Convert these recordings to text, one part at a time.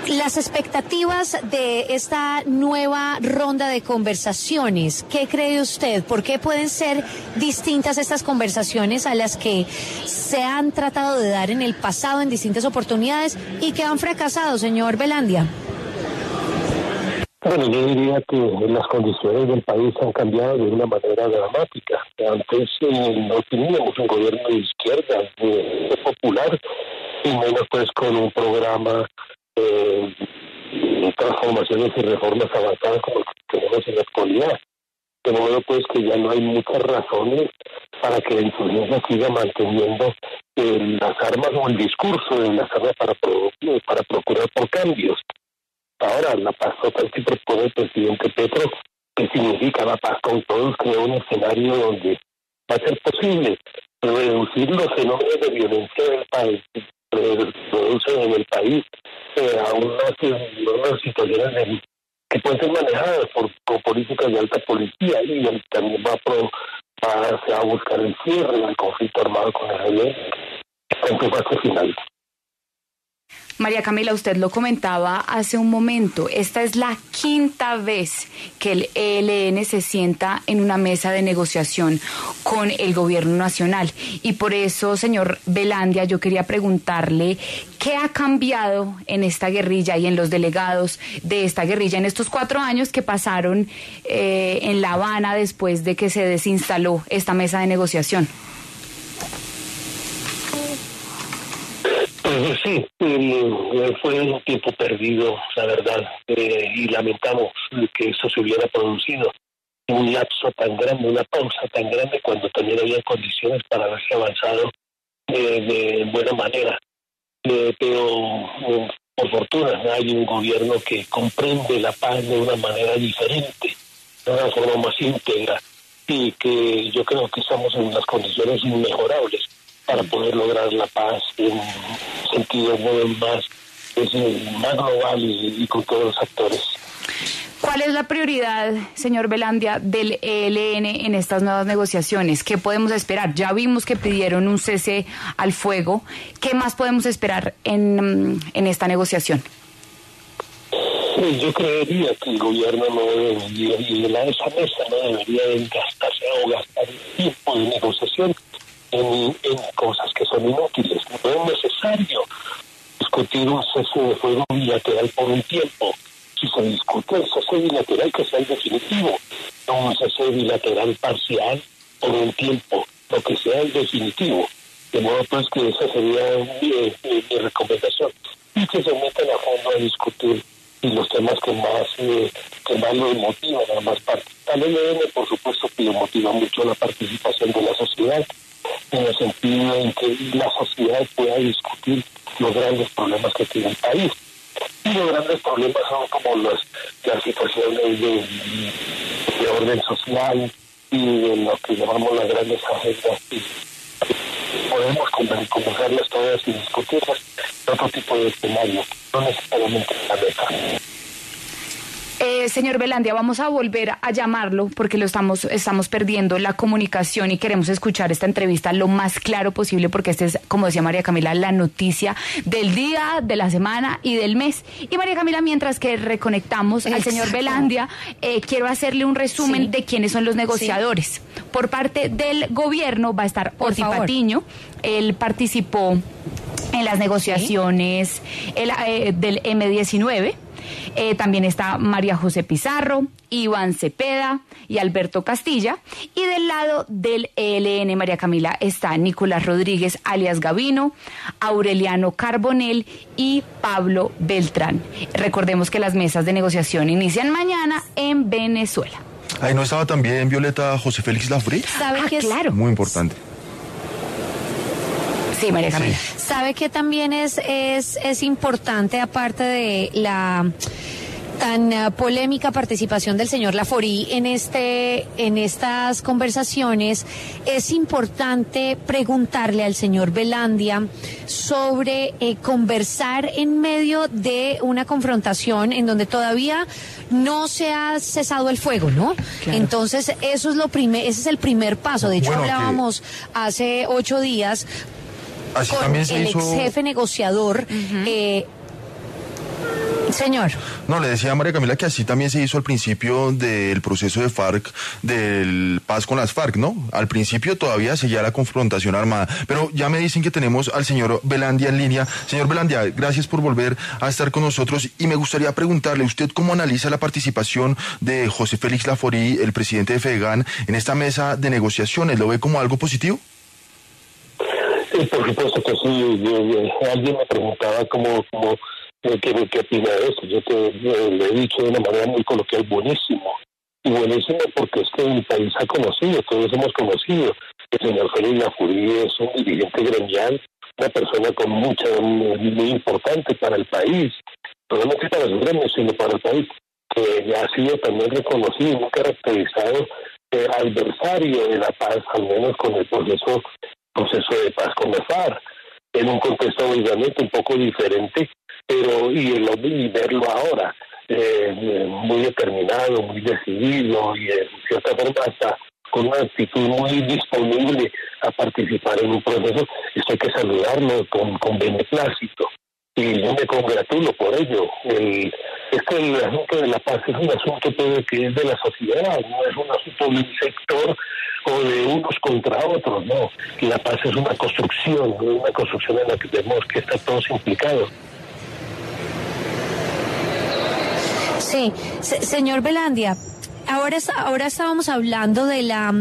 Las expectativas de esta nueva ronda de conversaciones, ¿qué cree usted? ¿Por qué pueden ser distintas estas conversaciones a las que se han tratado de dar en el pasado en distintas oportunidades y que han fracasado, señor Velandia? Bueno, yo diría que las condiciones del país han cambiado de una manera dramática. Antes no teníamos un gobierno de izquierda, de popular, y menos pues con un programa de transformaciones y reformas avanzadas como las que tenemos en la actualidad. De modo pues que ya no hay muchas razones para que la insurgencia siga manteniendo las armas o el discurso de las armas para procurar por cambios. Ahora, la paz total que propone el presidente Petro, que significa la paz con todos, crea un escenario donde va a ser posible reducir los fenómenos de violencia del país, que se producen en el país, a unas situaciones que pueden ser manejadas por políticas de alta policía, y él también va a buscar el cierre del conflicto armado con el ELN en su fase final. María Camila, usted lo comentaba hace un momento, esta es la quinta vez que el ELN se sienta en una mesa de negociación con el gobierno nacional, y por eso, señor Velandia, yo quería preguntarle qué ha cambiado en esta guerrilla y en los delegados de esta guerrilla en estos 4 años que pasaron en La Habana después de que se desinstaló esta mesa de negociación. Sí, fue un tiempo perdido, la verdad, y lamentamos que eso se hubiera producido en un lapso tan grande, una pausa tan grande, cuando también había condiciones para haberse avanzado de buena manera. Pero por fortuna hay un gobierno que comprende la paz de una manera diferente, de una forma más íntegra, y que yo creo que estamos en unas condiciones inmejorables para poder lograr la paz en un sentido más global y con todos los actores. ¿Cuál es la prioridad, señor Velandia, del ELN en estas nuevas negociaciones? ¿Qué podemos esperar? Ya vimos que pidieron un cese al fuego. ¿Qué más podemos esperar en esta negociación? Yo creería que el gobierno no debería, y esa mesa no debería gastarse o gastar tiempo de negociación en cosas que son inútiles. No es necesario discutir un cese de fuego bilateral por un tiempo. Si se discute el cese bilateral, que sea el definitivo, no un cese bilateral parcial por un tiempo, lo que sea el definitivo. De modo pues que esa sería mi recomendación, y que se metan a fondo a discutir y los temas que más los motivan a más partes. Al ELN, por supuesto, que lo motiva mucho la participación de la sociedad, en el sentido en que la sociedad pueda discutir los grandes problemas que tiene el país. Y los grandes problemas son como las situaciones de orden social y de lo que llamamos las grandes agendas. Y podemos conversarlas todas y discutirlas en otro tipo de escenario, no necesariamente en la mesa. Señor Velandia, vamos a volver a llamarlo porque estamos perdiendo la comunicación y queremos escuchar esta entrevista lo más claro posible, porque esta es, como decía María Camila, la noticia del día, de la semana y del mes. Y María Camila, mientras que reconectamos al señor Velandia, quiero hacerle un resumen de quiénes son los negociadores. Sí. Por parte del gobierno va a estar Oti Patiño. Él participó en las negociaciones del M19. También está María José Pizarro, Iván Cepeda y Alberto Castilla. Y del lado del ELN, María Camila, está Nicolás Rodríguez, alias Gavino, Aureliano Carbonell y Pablo Beltrán. Recordemos que las mesas de negociación inician mañana en Venezuela. Ahí no estaba también Violeta José Félix Lafri. Claro. Muy importante. Sí, María Camila. Sí. ¿Sabe que también es importante, aparte de la tan polémica participación del señor Laforí en estas conversaciones? Es importante preguntarle al señor Velandia sobre conversar en medio de una confrontación en donde todavía no se ha cesado el fuego, ¿no? Claro. Entonces, eso es ese es el primer paso. De hecho, hablábamos hace 8 días con el ex jefe negociador, Así también se hizo... con el ex jefe negociador, Iván Cepeda, y Alberto Castilla, y del lado del ELN va a estar Oti Patiño. Él participó en las negociaciones del M19. También está María José Pizarro, Iván Cepeda y Alberto Castilla. Y del lado del ELN va a estar Nicolás Rodríguez, alias Gavino, Aureliano Carbonell y Pablo Beltrán. Recordemos que las mesas de negociación inician mañana en Venezuela. Sí, Señor. No, le decía a María Camila que así también se hizo al principio del proceso de FARC, del paz con las FARC, ¿no? Al principio todavía seguía la confrontación armada, pero ya me dicen que tenemos al señor Velandia en línea. Señor Velandia, gracias por volver a estar con nosotros y me gustaría preguntarle, ¿usted cómo analiza la participación de José Félix Laforí, el presidente de FEDEGAN, en esta mesa de negociaciones? ¿Lo ve como algo positivo? Por supuesto que sí. Alguien me preguntaba ¿qué opina de eso? Le he dicho de una manera muy coloquial, buenísimo. Y buenísimo porque es que el país ha conocido, todos hemos conocido. El señor Félix Laforí es un dirigente gremial, una persona con muy importante para el país, no solamente para su gremio, sino para el país, que ha sido también reconocido, muy caracterizado, adversario de la paz, al menos con el proceso de paz con la FARC, en un contexto obviamente un poco diferente, pero y verlo ahora muy determinado, muy decidido y de cierta forma hasta con una actitud muy disponible a participar en un proceso, esto hay que saludarlo con beneplácito y yo me congratulo por ello. Es que el asunto de la paz es un asunto que es de la sociedad, no es un asunto de un sector o de unos contra otros, no. La paz es una construcción en la que tenemos que estar todos implicados. Sí, señor Velandia, ahora estábamos hablando de la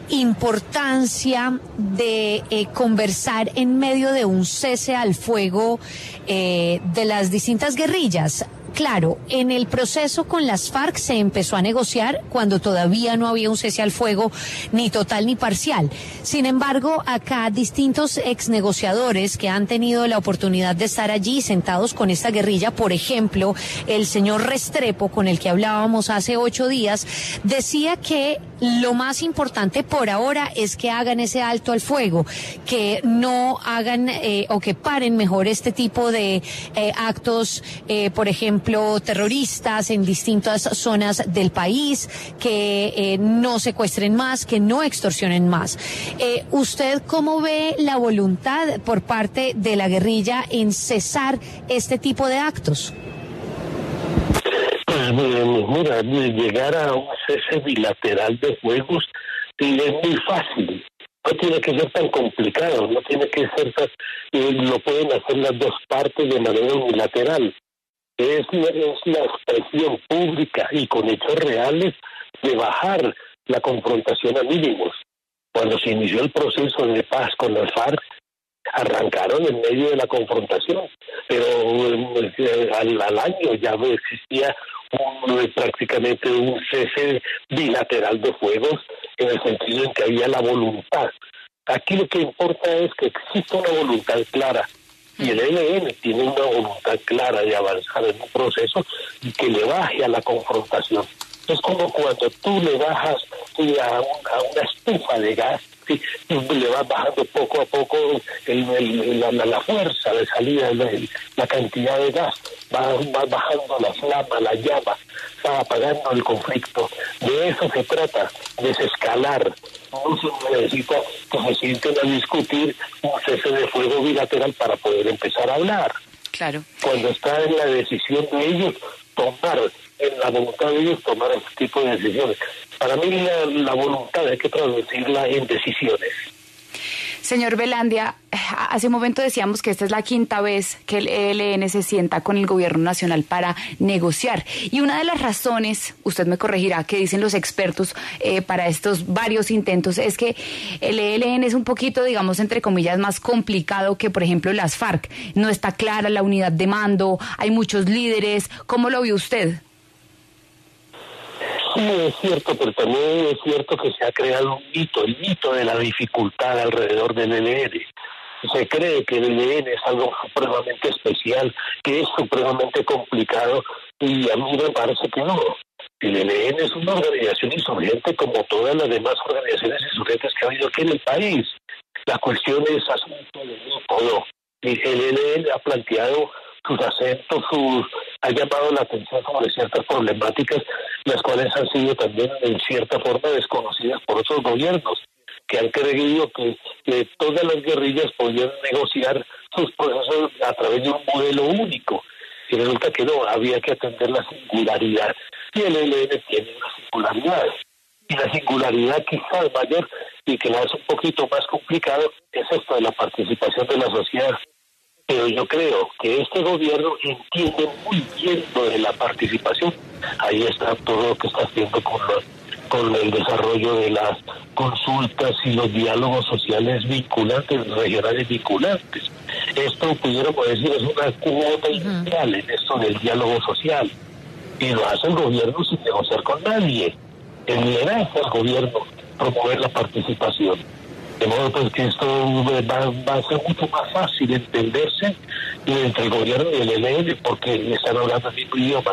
importancia de conversar en medio de un cese al fuego de las distintas guerrillas. Claro, en el proceso con las FARC se empezó a negociar cuando todavía no había un cese al fuego ni total ni parcial. Sin embargo, acá distintos exnegociadores que han tenido la oportunidad de estar allí sentados con esta guerrilla, por ejemplo, el señor Restrepo, con el que hablábamos hace 8 días, decía que lo más importante por ahora es que hagan ese alto al fuego, que no hagan o que paren mejor este tipo de actos, por ejemplo, terroristas en distintas zonas del país, que no secuestren más, que no extorsionen más. ¿Usted cómo ve la voluntad por parte de la guerrilla en cesar este tipo de actos? Mira, llegar a un cese bilateral de fuegos es muy fácil. No tiene que ser tan complicado, no tiene que ser lo pueden hacer las dos partes de manera unilateral. Es la expresión pública y con hechos reales de bajar la confrontación a mínimos. Cuando se inició el proceso de paz con las FARC, arrancaron en medio de la confrontación, pero al año ya existía prácticamente un cese bilateral de fuegos, en el sentido en que había la voluntad. Aquí lo que importa es que exista una voluntad clara, y el ELN tiene una voluntad clara de avanzar en un proceso y que le baje a la confrontación. Es como cuando tú le bajas a una estufa de gas, ¿sí? Le vas bajando poco a poco la fuerza de salida, la cantidad de gas, vas bajando la flama, la llama, vas apagando el conflicto. De eso se trata, desescalar. No se necesita que se sienten a discutir un cese de fuego bilateral para poder empezar a hablar. Claro. Cuando está en la decisión de ellos, en la voluntad de ellos tomar este tipo de decisiones. Para mí la voluntad hay que traducirla en decisiones. Señor Velandia, hace un momento decíamos que esta es la 5ª vez que el ELN se sienta con el gobierno nacional para negociar. Y una de las razones, usted me corregirá, que dicen los expertos para estos varios intentos, es que el ELN es un poquito, digamos, entre comillas, más complicado que, por ejemplo, las FARC. No está clara la unidad de mando, hay muchos líderes. ¿Cómo lo vio usted? Sí, es cierto, pero también es cierto que se ha creado un mito, el mito de la dificultad alrededor del ELN. Se cree que el ELN es algo supremamente especial, que es supremamente complicado, y a mí me parece que no. El ELN es una organización insurgente como todas las demás organizaciones insurgentes que ha habido aquí en el país. La cuestión es asunto de método. El ELN ha planteado sus acentos, ha llamado la atención sobre ciertas problemáticas, las cuales han sido también en cierta forma desconocidas por otros gobiernos, que han creído que todas las guerrillas podían negociar sus procesos a través de un modelo único. Y resulta que no, había que atender la singularidad. Y el ELN tiene una singularidad. Y la singularidad quizás mayor y que la hace un poquito más complicado es esto de la participación de la sociedad. Pero yo creo que este gobierno entiende muy bien lo de la participación. Ahí está todo lo que está haciendo con el desarrollo de las consultas y los diálogos sociales vinculantes, regionales vinculantes. Esto, pudiéramos decir, es una cuota inicial en esto del diálogo social. Y lo hace el gobierno sin negociar con nadie. Le hace al gobierno promover la participación. De modo pues que esto va a ser mucho más fácil entenderse entre el gobierno y el ELN porque están hablando el mismo idioma.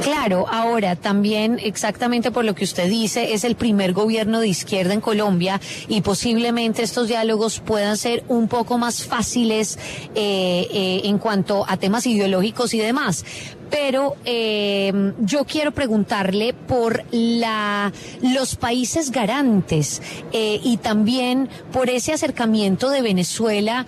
Claro, ahora también exactamente por lo que usted dice, es el primer gobierno de izquierda en Colombia y posiblemente estos diálogos puedan ser un poco más fáciles en cuanto a temas ideológicos y demás. Pero yo quiero preguntarle por los países garantes y también por ese acercamiento de Venezuela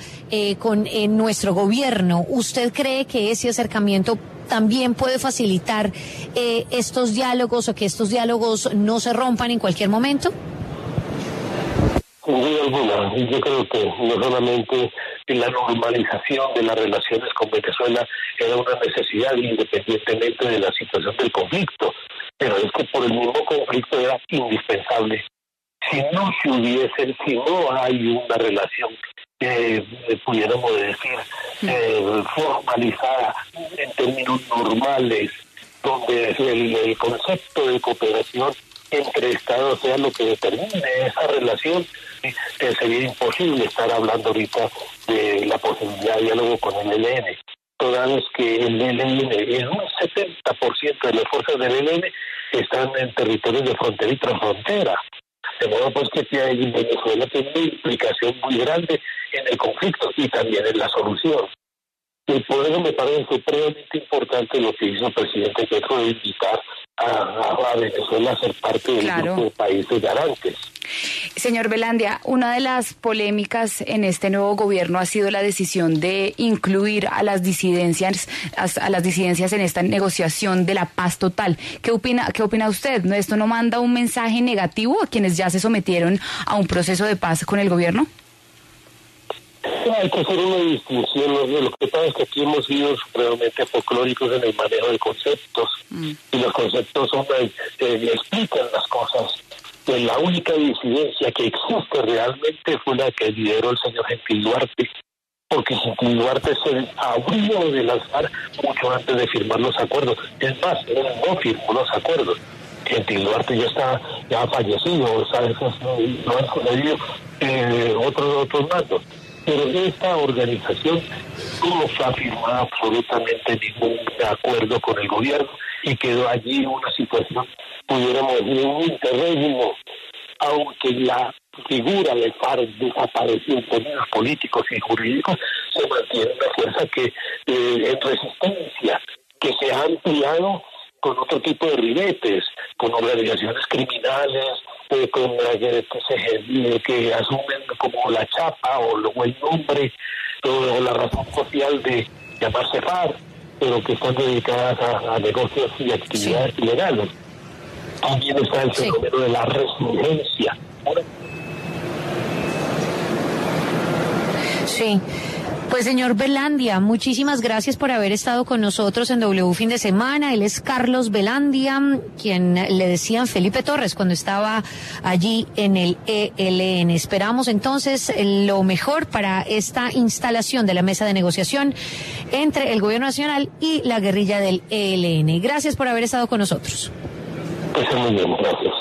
con nuestro gobierno. ¿Usted cree que ese acercamiento también puede facilitar estos diálogos o que estos diálogos no se rompan en cualquier momento? Sin duda alguna, yo creo que no solamente la normalización de las relaciones con Venezuela era una necesidad independientemente de la situación del conflicto, pero es que por el mismo conflicto era indispensable. Si no hay una relación pudiéramos decir formalizada en términos normales, donde el concepto de cooperación entre Estados sea lo que determine esa relación, sería imposible estar hablando ahorita de la posibilidad de diálogo con el ELN. Toda vez que el ELN, en un 70% de las fuerzas del ELN están en territorios de frontera y transfrontera. De modo pues que Venezuela tiene una implicación muy grande en el conflicto y también en la solución. Y por eso me parece supremamente importante lo que hizo el presidente Petro de invitar a Venezuela a ser parte del grupo de países garantes. Señor Velandia, una de las polémicas en este nuevo gobierno ha sido la decisión de incluir a las disidencias en esta negociación de la paz total. ¿Qué opina usted? ¿Esto no manda un mensaje negativo a quienes ya se sometieron a un proceso de paz con el gobierno? Hay que hacer una distinción. Lo que pasa es que aquí hemos sido supremamente folclóricos en el manejo de conceptos y los conceptos explican las cosas. La única disidencia que existe realmente fue la que lideró el señor Gentil Duarte, porque Gentil Duarte se abrió de las FARC mucho antes de firmar los acuerdos. Es más, él no firmó los acuerdos. Gentil Duarte ya ha fallecido, ¿sabes? No han sucedido otros mandos. Pero esta organización no fue firmada absolutamente ningún acuerdo con el gobierno y quedó allí una situación, pudiéramos decir, un interregno, aunque la figura de FARC desapareció en términos políticos y jurídicos, se mantiene una fuerza que en resistencia, que se ha ampliado con otro tipo de ribetes, con organizaciones criminales, que asumen como la chapa o el nombre o la razón social de llamarse FARC, pero que están dedicadas a negocios y actividades ilegales. También está el fenómeno de la resurgencia. Sí. Pues señor Velandia, muchísimas gracias por haber estado con nosotros en W Fin de Semana. Él es Carlos Velandia, quien le decían Felipe Torres cuando estaba allí en el ELN. Esperamos entonces lo mejor para esta instalación de la mesa de negociación entre el gobierno nacional y la guerrilla del ELN. Gracias por haber estado con nosotros. Pues muy bien, gracias.